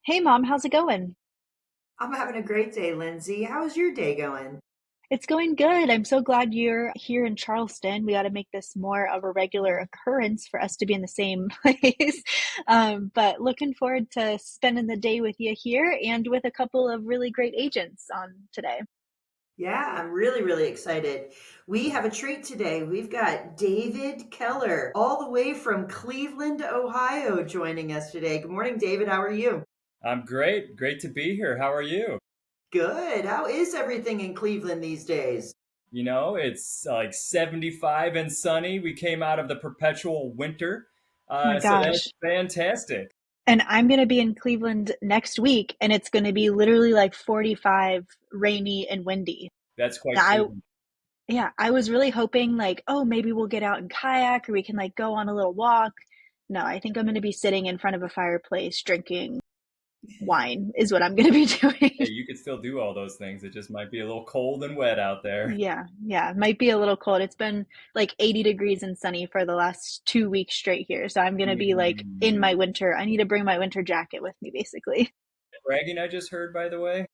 Hey mom, how's it going? I'm having a great day, Lindsay. How's your day going? It's going good. I'm so glad you're here in Charleston. We got to make this more of a regular occurrence for us to be in the same place. But looking forward to spending the day with you here and with a couple of really great agents on today. Yeah, I'm really, really excited. We have a treat today. We've got David Keller, all the way from Cleveland, Ohio, joining us today. Good morning, David. How are you? I'm great. Great to be here. How are you? Good. How is everything in Cleveland these days? It's like 75 and sunny. We came out of the perpetual winter. Oh my So that's gosh. fantastic. And I'm going to be in Cleveland next week, and it's going to be literally like 45, rainy and windy. That's quite I Cleveland. Yeah, I was really hoping like, oh, maybe we'll get out and kayak or we can like go on a little walk. No, I think I'm going to be sitting in front of a fireplace drinking wine is what I'm going to be Hey, doing. you could still do all those things. It just might be a little cold and wet out there. Yeah, might be a little cold. It's been like 80 degrees and sunny for the last 2 weeks straight here. So I'm going to be like in Mm. my winter. I need to bring my winter jacket with me, basically. Bragging, I just heard, by the way.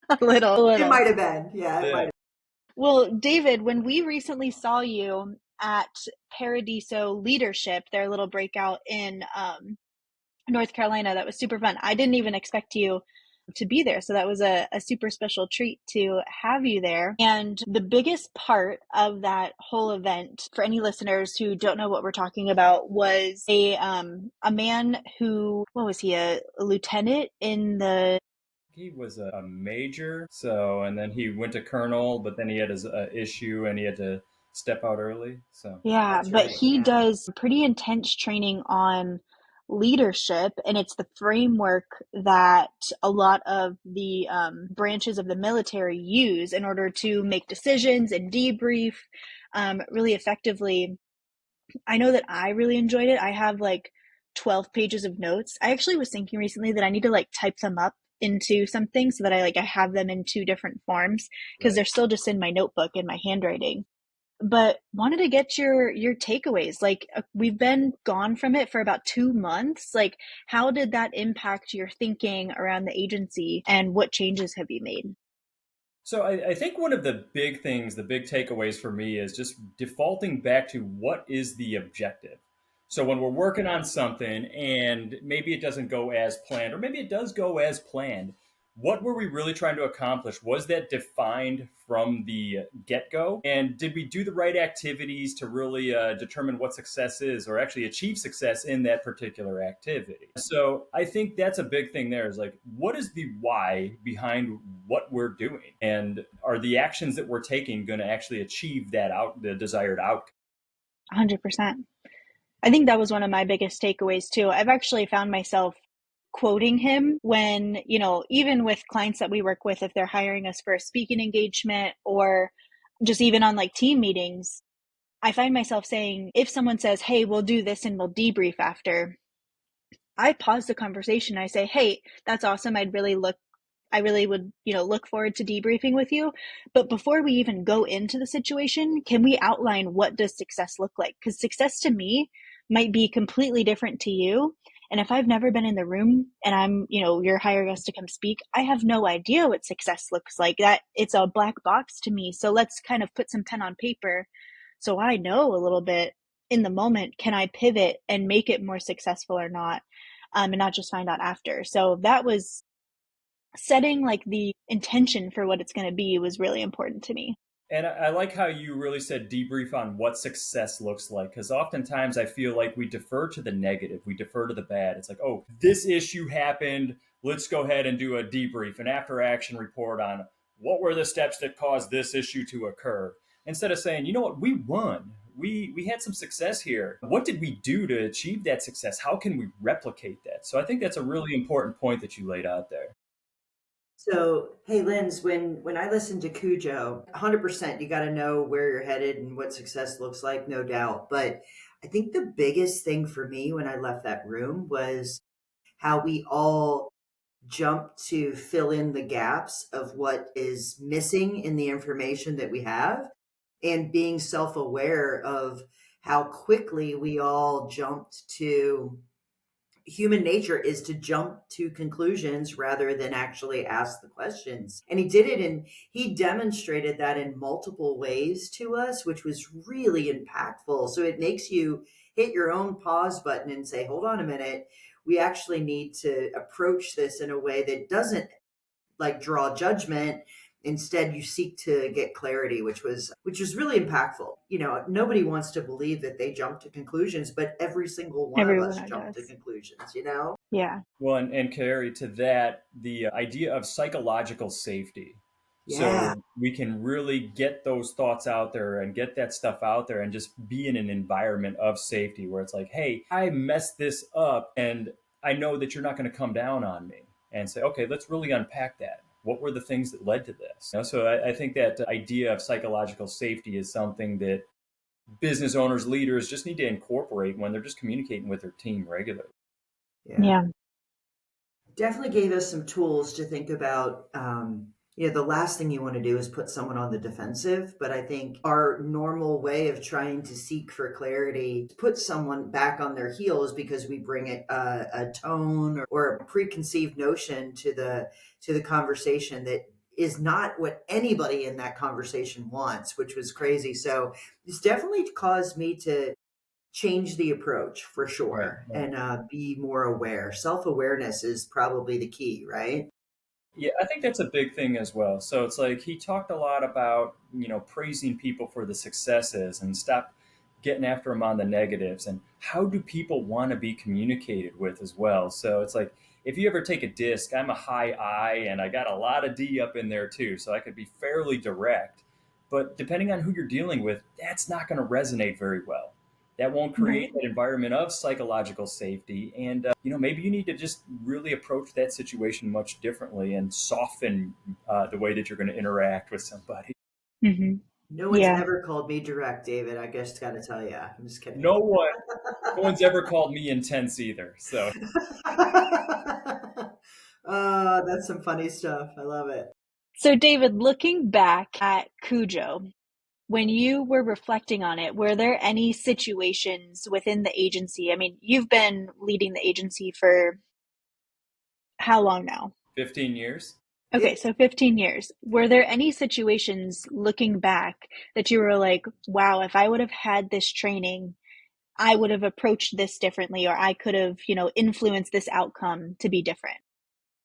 A little, a It little. might have been. Yeah, it might Yeah. have. Well, David, when we recently saw you at Paradiso Leadership, their little breakout in North Carolina. That was super fun. I didn't even expect you to be there. So that was a super special treat to have you there. And the biggest part of that whole event, for any listeners who don't know what we're talking about, was a man who, what was he, a lieutenant in the He was a major, and then he went to colonel, but then he had his issue and he had to step out early. So Yeah, That's but right. he Yeah. does pretty intense training on leadership, and it's the framework that a lot of the branches of the military use in order to make decisions and debrief really effectively. I know that I really enjoyed it. I have like 12 pages of notes. I actually was thinking recently that I need to like type them up into something so that I have them in two different forms because right. they're still just in my notebook in my handwriting, but wanted to get your takeaways. Like we've been gone from it for about 2 months. Like how did that impact your thinking around the agency and what changes have you made? So I think one of the big things, the big takeaways for me is just defaulting back to what is the objective. So when we're working on something and maybe it doesn't go as planned, or maybe it does go as planned, what were we really trying to accomplish? Was that defined from the get go? And did we do the right activities to really determine what success is or actually achieve success in that particular activity? So I think that's a big thing there is like, what is the why behind what we're doing? And are the actions that we're taking going to actually achieve the desired outcome? 100%. I think that was one of my biggest takeaways too. I've actually found myself quoting him when, even with clients that we work with, if they're hiring us for a speaking engagement or just even on like team meetings, I find myself saying, if someone says, hey, we'll do this and we'll debrief after, I pause the conversation. I say, hey, that's awesome. I really would, look forward to debriefing with you. But before we even go into the situation, can we outline what does success look like? Because success to me might be completely different to you. And if I've never been in the room and you're hiring us to come speak, I have no idea what success looks like. That it's a black box to me. So let's kind of put some pen on paper so I know a little bit in the moment, can I pivot and make it more successful or not? And not just find out after. So that was setting like the intention for what it's going to be was really important to me. And I like how you really said debrief on what success looks like, because oftentimes I feel like we defer to the negative, we defer to the bad. It's like, oh, this issue happened. Let's go ahead and do a debrief, an after action report on what were the steps that caused this issue to occur. Instead of saying, you know what, we won. We had some success here. What did we do to achieve that success? How can we replicate that? So I think that's a really important point that you laid out there. So, hey, Linz, when I listen to Cujo, 100%, you got to know where you're headed and what success looks like, no doubt. But I think the biggest thing for me when I left that room was how we all jump to fill in the gaps of what is missing in the information that we have and being self-aware of how quickly we all jumped to human nature is to jump to conclusions rather than actually ask the questions. And he did it, and he demonstrated that in multiple ways to us, which was really impactful. So it makes you hit your own pause button and say, hold on a minute. We actually need to approach this in a way that doesn't like draw judgment. Instead, you seek to get clarity, which was really impactful. Nobody wants to believe that they jump to conclusions, but every single one of us Everyone jump to does. conclusions. Yeah. Well, and Carrie, to that, the idea of psychological safety. Yeah. So we can really get those thoughts out there and get that stuff out there and just be in an environment of safety where it's like, hey, I messed this up and I know that you're not going to come down on me and say, okay, let's really unpack that. What were the things that led to this? So I think that idea of psychological safety is something that business owners, leaders just need to incorporate when they're just communicating with their team regularly. Yeah. Yeah. Definitely gave us some tools to think about. The last thing you want to do is put someone on the defensive. But I think our normal way of trying to seek for clarity puts someone back on their heels because we bring a tone or a preconceived notion to the conversation that is not what anybody in that conversation wants, which was crazy. So it's definitely caused me to change the approach for Right. sure Right. and be more aware. Self-awareness is probably the key, right? Yeah, I think that's a big thing as well. So it's like he talked a lot about, praising people for the successes and stop getting after them on the negatives. And how do people want to be communicated with as well? So it's like if you ever take a disc, I'm a high I and I got a lot of D up in there too. So I could be fairly direct. But depending on who you're dealing with, that's not going to resonate very well. That won't Right. create that environment of psychological safety. And, maybe you need to just really approach that situation much differently and soften the way that you're going to interact with somebody. Hmm. No one's Yeah. ever called me direct, David. I just got to tell you. I'm just kidding. No one, no one's ever called me intense either. So That's some funny stuff. I love it. So, David, looking back at Cujo, when you were reflecting on it, were there any situations within the agency? I mean, you've been leading the agency for how long now? 15 years. Okay, so 15 years. Were there any situations looking back that you were like, wow, if I would have had this training, I would have approached this differently, or I could have, influenced this outcome to be different?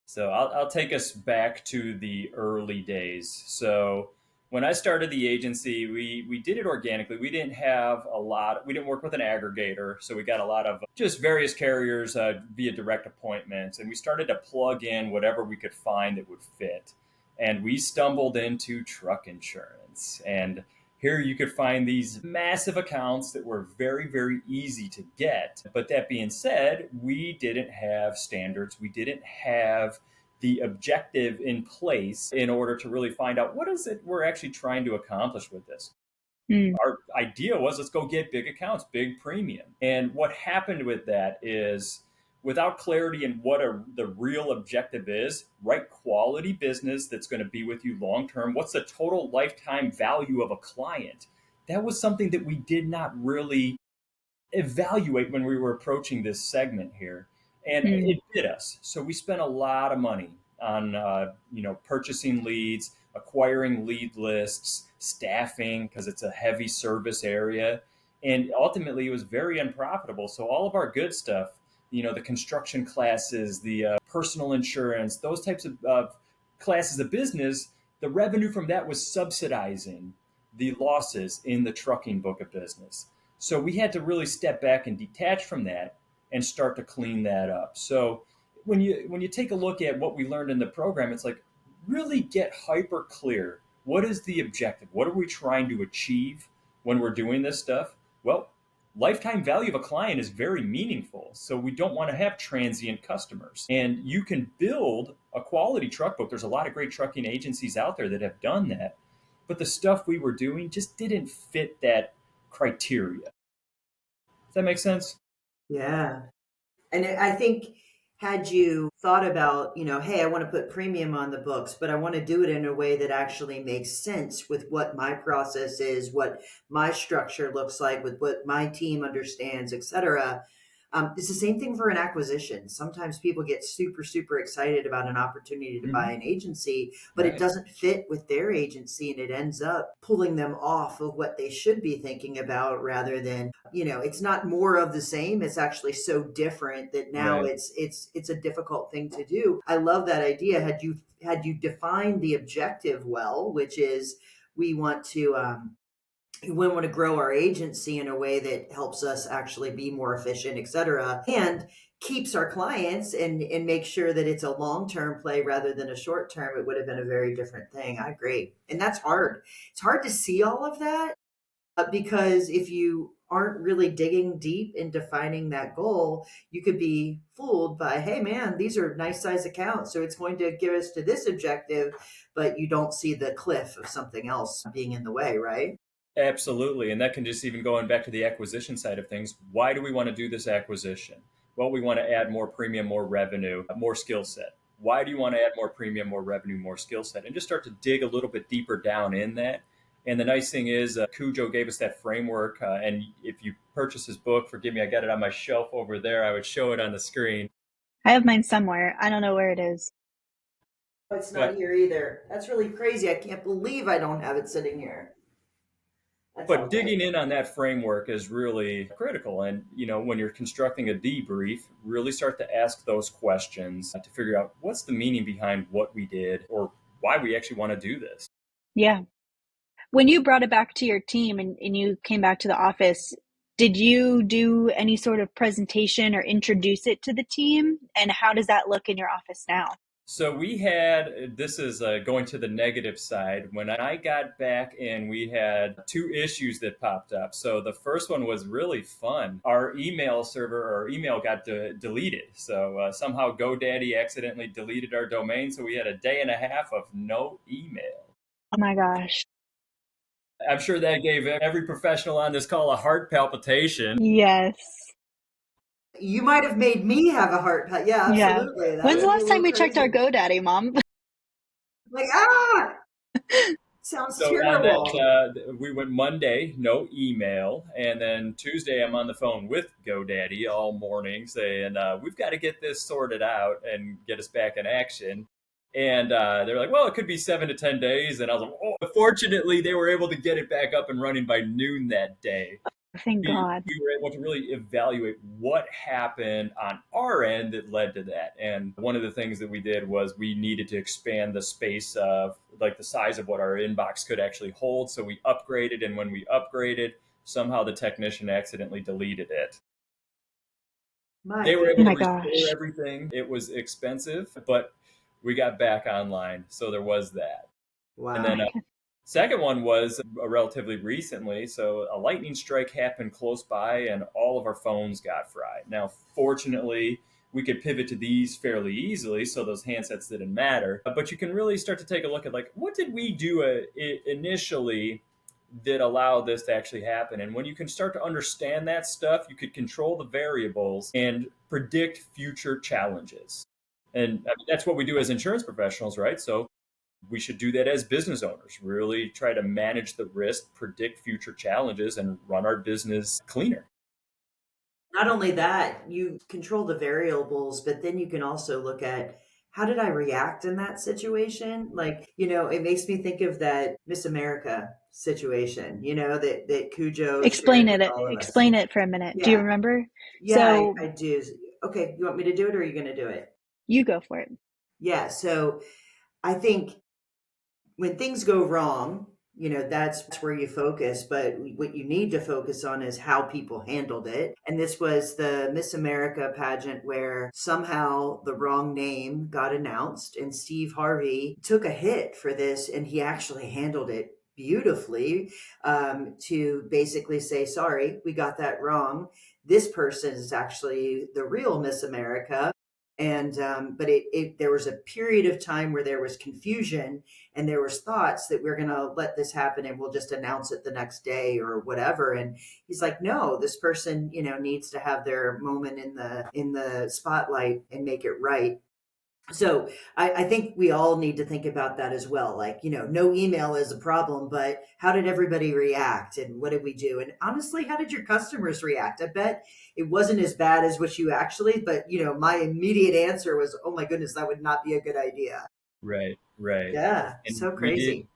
So I'll take us back to the early days. So when I started the agency, we did it organically. We didn't have a lot. We didn't work with an aggregator, so we got a lot of just various carriers via direct appointments, and we started to plug in whatever we could find that would fit. And we stumbled into truck insurance, and here you could find these massive accounts that were very, very easy to get. But that being said, we didn't have standards. We didn't have the objective in place in order to really find out what is it we're actually trying to accomplish with this. Mm, Our idea was let's go get big accounts, big premium. And what happened with that is without clarity in what the real objective is, right quality business that's going to be with you long term, what's the total lifetime value of a client? That was something that we did not really evaluate when we were approaching this segment here, and mm, it bit us. So we spent a lot of money on purchasing leads, acquiring lead lists, staffing because it's a heavy service area, and ultimately it was very unprofitable. So all of our good stuff, the construction classes, the personal insurance, those types of classes of business, the revenue from that was subsidizing the losses in the trucking book of business. So we had to really step back and detach from that and start to clean that up. So when you take a look at what we learned in the program, it's like really get hyper clear. What is the objective? What are we trying to achieve when we're doing this stuff? Well, lifetime value of a client is very meaningful. So we don't want to have transient customers. And you can build a quality truck book. There's a lot of great trucking agencies out there that have done that. But the stuff we were doing just didn't fit that criteria. Does that make sense? Yeah. And I think had you thought about, hey, I want to put premium on the books, but I want to do it in a way that actually makes sense with what my process is, what my structure looks like, with what my team understands, et cetera. It's the same thing for an acquisition. Sometimes people get super, super excited about an opportunity to buy Mhm. an agency, but it Right. doesn't fit with their agency and it ends up pulling them off of what they should be thinking about rather than, it's not more of the same. It's actually so different that now Right. it's a difficult thing to do. I love that idea. Had you defined the objective well, which is we want to we want to grow our agency in a way that helps us actually be more efficient, et cetera, and keeps our clients and make sure that it's a long-term play rather than a short-term, it would have been a very different thing. I agree. And that's hard. It's hard to see all of that because if you aren't really digging deep in defining that goal, you could be fooled by, hey man, these are nice size accounts, so it's going to give us to this objective, but you don't see the cliff of something else being in the way, right? Absolutely. And that can just even going back to the acquisition side of things. Why do we want to do this acquisition? Well, we want to add more premium, more revenue, more skill set. Why do you want to add more premium, more revenue, more skill set? And just start to dig a little bit deeper down in that. And the nice thing is, Cujo gave us that framework. And if you purchase his book, forgive me, I got it on my shelf over there. I would show it on the screen. I have mine somewhere. I don't know where it is. It's not But here either. That's really crazy. I can't believe I don't have it sitting here. That's all but good. digging in on that framework is really critical. And when you're constructing a debrief, really start to ask those questions to figure out what's the meaning behind what we did or why we actually want to do this. Yeah. When you brought it back to your team and you came back to the office, did you do any sort of presentation or introduce it to the team? And how does that look in your office now? So we had, this is going to the negative side. When I got back in, we had two issues that popped up. So the first one was really fun. Our email server, our email got deleted. So somehow GoDaddy accidentally deleted our domain. So we had a day and a half of no email. Oh my gosh. I'm sure that gave every professional on this call a heart palpitation. Yes. You might have made me have a heart. Yeah, Yeah. absolutely. That When's the would be a last time little we checked our crazy. GoDaddy, Mom? Like, ah, sounds So on terrible. that, we went Monday, no email, and then Tuesday I'm on the phone with GoDaddy all morning saying we've got to get this sorted out and get us back in action. And they're like, well, it could be 7 to 10 days. And I was like, oh, fortunately, they were able to get it back up and running by noon that day. Thank we, God. we were able to really evaluate what happened on our end that led to that. And one of the things that we did was we needed to expand the space of like the size of what our inbox could actually hold. So we upgraded. And when we upgraded, somehow the technician accidentally deleted it. My They were Oh able to my goodness. restore gosh. everything. It was expensive, but we got back online. So there was that. And Oh then Wow. my God. second one was relatively recently. So a lightning strike happened close by, and all of our phones got fried. Now, fortunately, we could pivot to these fairly easily, so those handsets didn't matter. But you can really start to take a look at like what did we do initially that allowed this to actually happen. And when you can start to understand that stuff, you could control the variables and predict future challenges. And I mean, that's what we do as insurance professionals, right? So we should do that as business owners, really try to manage the risk, predict future challenges, and run our business cleaner. Not only that, you control the variables, but then you can also look at how did I react in that situation? Like, it makes me think of that Miss America situation, that Cujo shared Explain with it. all of us. Explain it for a minute. Do you Yeah. remember? Yeah, So I do. Okay, you want me to do it or are you going to do it? you go for it. Yeah, so I think when things go wrong, that's where you focus. But what you need to focus on is how people handled it. And this was the Miss America pageant where somehow the wrong name got announced, and Steve Harvey took a hit for this, and he actually handled it beautifully to basically say, sorry, we got that wrong. This person is actually the real Miss America. And but there was a period of time where there was confusion and there was thoughts that we're going to let this happen and we'll just announce it the next day or whatever. And he's like, no, this person needs to have their moment in the spotlight and make it right. So I think we all need to think about that as well. Like, no email is a problem, but how did everybody react and what did we do? And honestly, how did your customers react? I bet it wasn't as bad as what you actually, but my immediate answer was, oh my goodness, that would not be a good idea. Right, right. Yeah, And so crazy.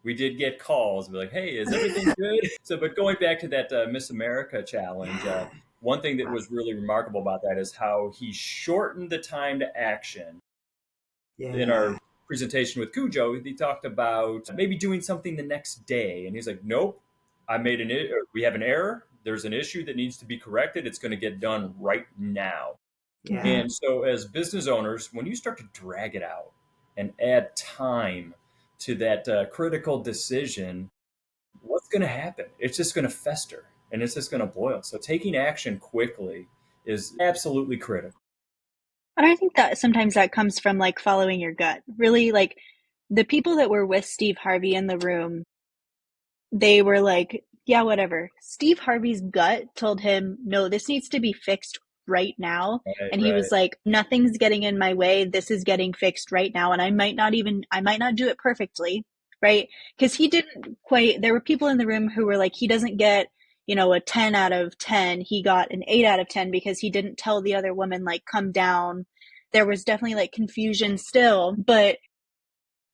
we did get calls, be like, "Hey, is everything good?" So, but going back to that Miss America challenge, Yeah. one thing that Wow. was really remarkable about that is how he shortened the time to action. In Yeah. our presentation with Cujo, he talked about maybe doing something the next day, and he's like, "Nope, we have an error. There's an issue that needs to be corrected. It's going to get done right now." Yeah. Hmm. And so, as business owners, when you start to drag it out and add time to that critical decision, what's going to happen? It's just going to fester and it's just going to boil. So, taking action quickly is absolutely critical. And I think that sometimes that comes from like following your gut. Really, like the people that were with Steve Harvey in the room, they were like, yeah, whatever. Steve Harvey's gut told him, no, this needs to be fixed right now. Right, And he right, was like, nothing's getting in my way. This is getting fixed right now. And I might not do it perfectly, right? Because he didn't quite, there were people in the room who were like, he doesn't get, a 10 out of 10. He got an 8 out of 10 because he didn't tell the other woman, like, come down. There was definitely like confusion still, but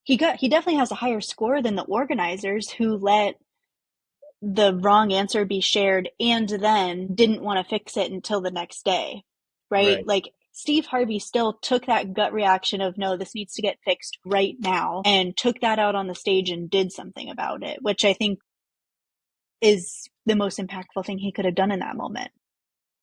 he definitely has a higher score than the organizers who let the wrong answer be shared and then didn't want to fix it until the next day, right? right. Like Steve Harvey still took that gut reaction of, no, this needs to get fixed right now, and took that out on the stage and did something about it, which I think is the most impactful thing he could have done in that moment.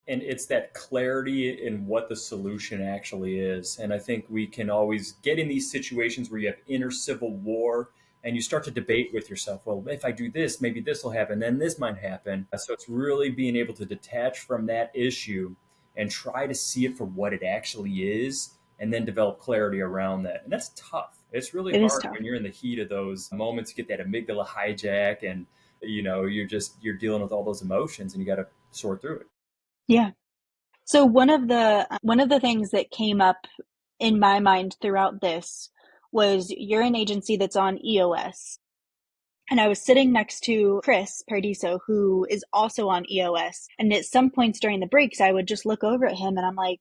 And it's that clarity in what the solution actually is. And I think we can always get in these situations where you have inner civil war and you start to debate with yourself, well, if I do this, maybe this will happen, then this might happen. So it's really being able to detach from that issue and try to see it for what it actually is and then develop clarity around that. And that's tough. It's really It is hard tough. when you're in the heat of those moments, you get that amygdala hijack and you're dealing with all those emotions and you got to sort through it. Yeah. So one of the things that came up in my mind throughout this was, you're an agency that's on EOS. And I was sitting next to Chris Paradiso, who is also on EOS. And at some points during the breaks, I would just look over at him and I'm like,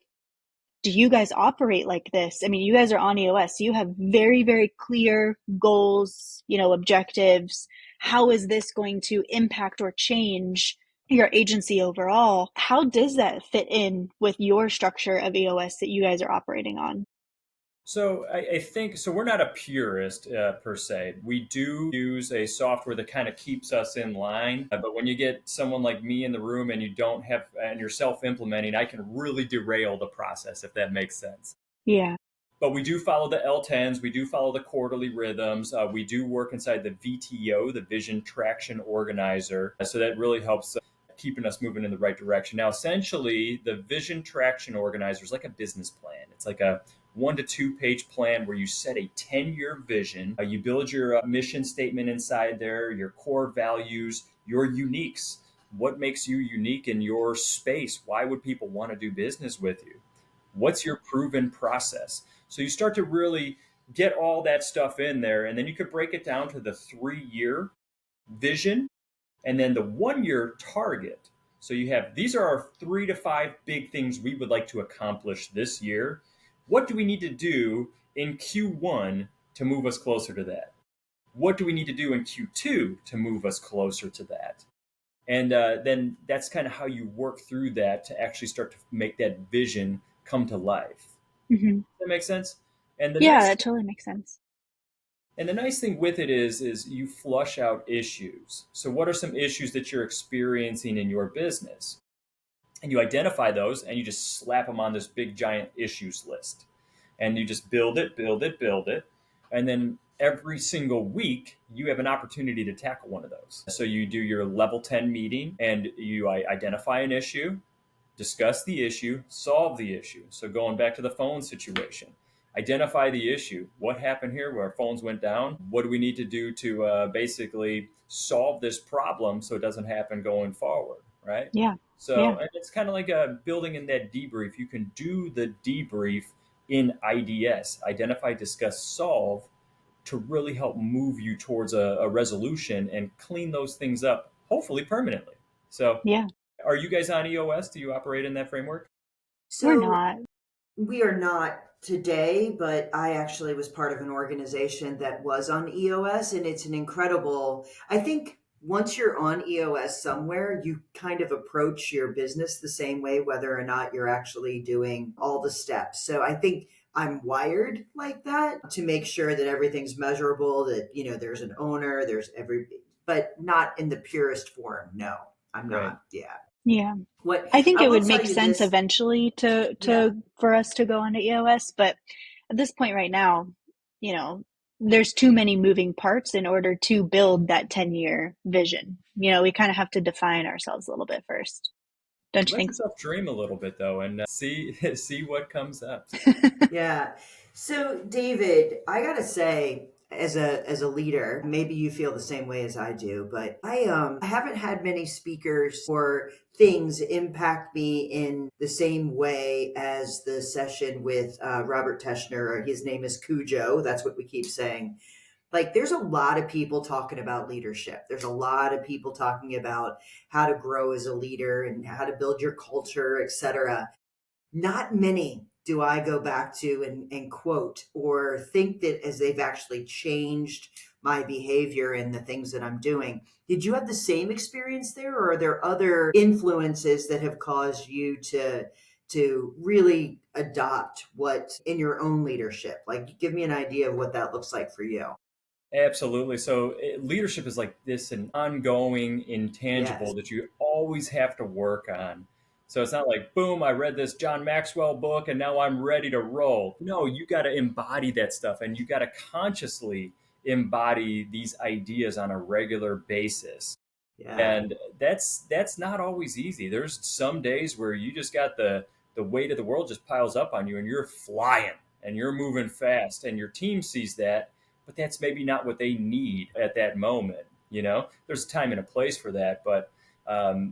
do you guys operate like this? I mean, you guys are on EOS. You have very, very clear goals, objectives. How is this going to impact or change your agency overall? How does that fit in with your structure of EOS that you guys are operating on? So I think so. We're not a purist per se. We do use a software that kind of keeps us in line. But when you get someone like me in the room and you don't have and you're self-implementing, I can really derail the process if that makes sense. Yeah. But we do follow the L10s. We do follow the quarterly rhythms. We do work inside the VTO, the Vision Traction Organizer. So that really helps keeping us moving in the right direction. Now, essentially, the Vision Traction Organizer is like a business plan. It's like a 1 to 2 page plan where you set a 10-year vision. You build your mission statement inside there, your core values, your uniques. What makes you unique in your space? Why would people want to do business with you? What's your proven process? So you start to really get all that stuff in there, and then you could break it down to the 3 year vision and then the 1 year target. So you have these are our 3 to 5 big things we would like to accomplish this year. What do we need to do in Q1 to move us closer to that? What do we need to do in Q2 to move us closer to that? And then that's kind of how you work through that to actually start to make that vision come to life. Hmm. Does that make sense? And the Yeah, nice that totally makes sense. and the nice thing with it is you flush out issues. So what are some issues that you're experiencing in your business? And you identify those and you just slap them on this big giant issues list. And you just build it, build it, build it. And then every single week, you have an opportunity to tackle one of those. So you do your level 10 meeting and you identify an issue, discuss the issue, solve the issue. So going back to the phone situation, identify the issue. What happened here where our phones went down? What do we need to do to basically solve this problem so it doesn't happen going forward, right? Yeah. So Yeah. and it's kind of like building in that debrief. You can do the debrief in IDS, identify, discuss, solve, to really help move you towards a resolution and clean those things up, hopefully permanently. So, Yeah, are you guys on EOS? Do you operate in that framework? we're So not. we are not today, but I actually was part of an organization that was on EOS, and it's an incredible, I think once you're on EOS somewhere, you kind of approach your business the same way, whether or not you're actually doing all the steps. So I think I'm wired like that to make sure that everything's measurable, that, there's an owner, there's but not in the purest form. No, I'm Right. not. Yeah. Yeah. What I think I it will would tell make you sense this. eventually Yeah. to for us to go onto EOS, but at this point right now, you know, there's too many moving parts in order to build that 10-year vision. We kind of have to define ourselves a little bit first. Don't you Let think? yourself dream a little bit though, and see see what comes up. Yeah. So, David, I gotta say, as a leader, maybe you feel the same way as I do, but I haven't had many speakers or things impact me in the same way as the session with Robert Teschner. Or his name is Cujo. That's what we keep saying. Like, there's a lot of people talking about leadership. There's a lot of people talking about how to grow as a leader and how to build your culture, etc. Not many do I go back to and quote or think that as they've actually changed my behavior and the things that I'm doing. Did you have the same experience there, or are there other influences that have caused you to really adopt what in your own leadership? Like, give me an idea of what that looks like for you. Absolutely. So leadership is like this an ongoing Yes. intangible that you always have to work on. So it's not like, boom, I read this John Maxwell book and now I'm ready to roll. No, you got to embody that stuff, and you got to consciously embody these ideas on a regular basis. Yeah. And that's not always easy. There's some days where you just got the weight of the world just piles up on you and you're flying and you're moving fast, and your team sees that, but that's maybe not what they need at that moment. There's a time and a place for that, but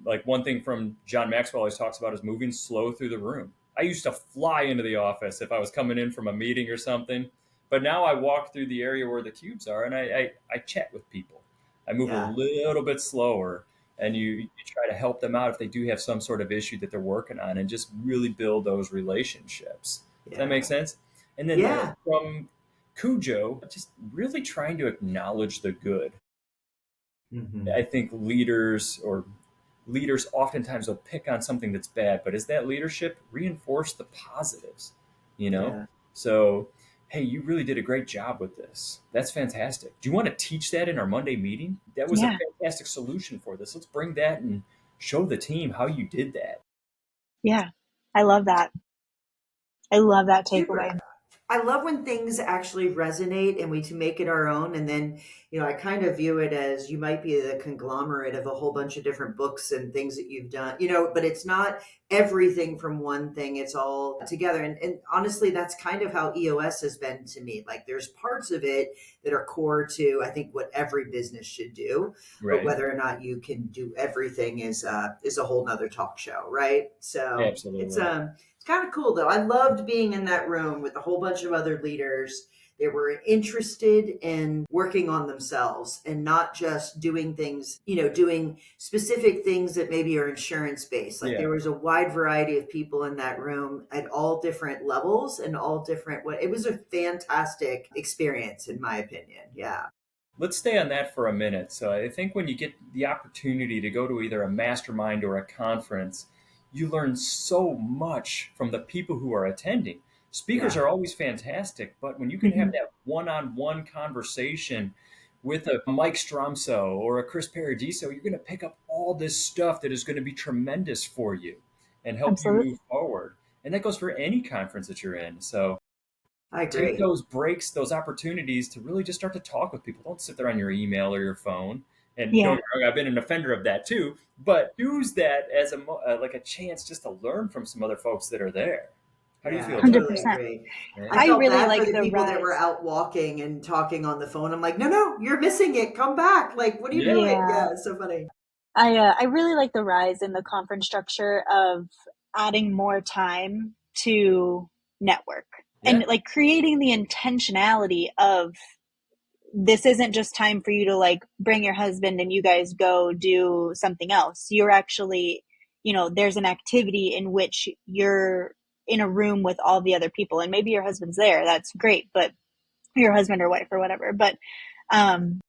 like one thing from John Maxwell always talks about is moving slow through the room. I used to fly into the office if I was coming in from a meeting or something, but now I walk through the area where the cubes are, and I chat with people. I move a Yeah. little bit slower, and you try to help them out if they do have some sort of issue that they're working on, and just really build those relationships. Does that make Yeah. sense? And then Yeah. from Cujo, just really trying to acknowledge the good. Hmm. I think leaders oftentimes will pick on something that's bad, but is that leadership? Reinforce the positives, you know? Yeah. So, hey, you really did a great job with this. That's fantastic. Do you want to teach that in our Monday meeting? That was a Yeah. fantastic solution for this. Let's bring that and show the team how you did that. Yeah. I love that. I love that takeaway. Super. I love when things actually resonate and we to make it our own. And then, I kind of view it as you might be the conglomerate of a whole bunch of different books and things that you've done, but it's not everything from one thing. It's all together. And honestly, that's kind of how EOS has been to me. Like, there's parts of it that are core to, I think, what every business should do. But Right. whether or not you can do everything is a whole nother talk show. Right. So Absolutely. it's kind of cool though. I loved being in that room with a whole bunch of other leaders. They were interested in working on themselves and not just doing things, doing specific things that maybe are insurance based. Like, Yeah. there was a wide variety of people in that room at all different levels and all different what it was a fantastic experience in my opinion. Yeah. Let's stay on that for a minute. So I think when you get the opportunity to go to either a mastermind or a conference, you learn so much from the people who are attending. Speakers Yeah. are always fantastic, but when you can have Hmm. that one-on-one conversation with a Mike Stromso or a Chris Paradiso, you're going to pick up all this stuff that is going to be tremendous for you and help you Absolutely. move forward. And that goes for any conference that you're in. So I take agree. those breaks, those opportunities to really just start to talk with people. Don't sit there on your email or your phone. And don't Yeah. get me wrong, I've been an offender of that too. But use that as like a chance just to learn from some other folks that are there. How do you Yeah, feel I about totally that? 100%. agree. Right? I I felt really bad for like the the people that were rise. out walking and talking on the phone. I'm like, no, no, you're missing it. Come back. Like, what are you Yeah. doing? Yeah. Yeah, it's so funny. I really like the rise in the conference structure of adding more time to network. And Yeah. like creating the intentionality of, this isn't just time for you to like bring your husband and you guys go do something else. You're actually, there's an activity in which you're in a room with all the other people, and maybe your husband's there. That's great, but your husband or wife or whatever. But um,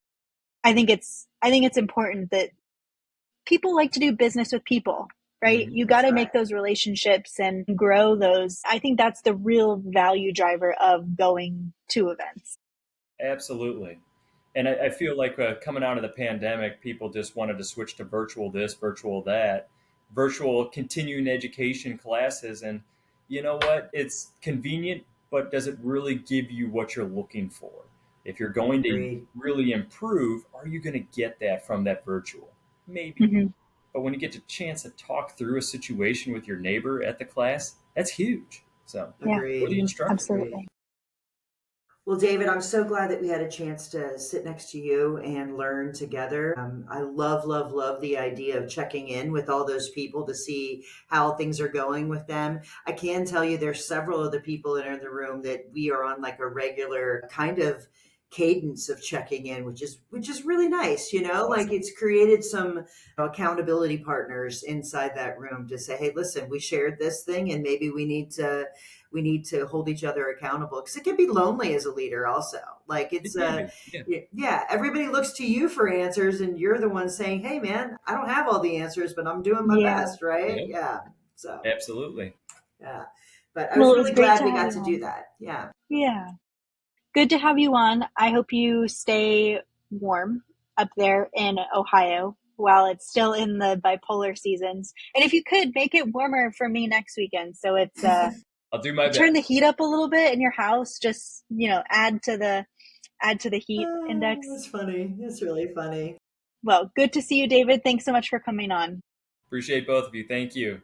I think it's important that people like to do business with people, right? You got That's to right. make those relationships and grow those. I think that's the real value driver of going to events. Absolutely. And I feel like coming out of the pandemic, people just wanted to switch to virtual this, virtual that, virtual continuing education classes. And you know what? It's convenient, but does it really give you what you're looking for? If you're going to Agreed. really improve, are you going to get that from that virtual? Maybe. Mm-hmm. But when you get a chance to talk through a situation with your neighbor at the class, that's huge. So, Yeah, or the Agreed. instructor. Agreed. absolutely. Well, David, I'm so glad that we had a chance to sit next to you and learn together. I love, love, love the idea of checking in with all those people to see how things are going with them. I can tell you there's several of the people that are in the room that we are on like a regular kind of cadence of checking in, which is really nice. Like Awesome. it's created some accountability partners inside that room to say, hey, listen, we shared this thing and maybe we need to hold each other accountable, because it can be lonely as a leader also. Like It it's can be. Yeah. yeah, everybody looks to you for answers and you're the one saying, hey man, I don't have all the answers, but I'm doing my Yeah. best, right? Yeah. Yeah. So Absolutely. yeah, but I Well, was it was really great glad to we have got you to do on. that. Yeah. Yeah. Good to have you on. I hope you stay warm up there in Ohio while it's still in the bipolar seasons. And if you could, make it warmer for me next weekend. So it's I'll do my turn the best. heat up a little bit in your house, just, add to the heat Oh, index. that's funny. That's really funny. Well, good to see you, David. Thanks so much for coming on. Appreciate both of you. Thank you.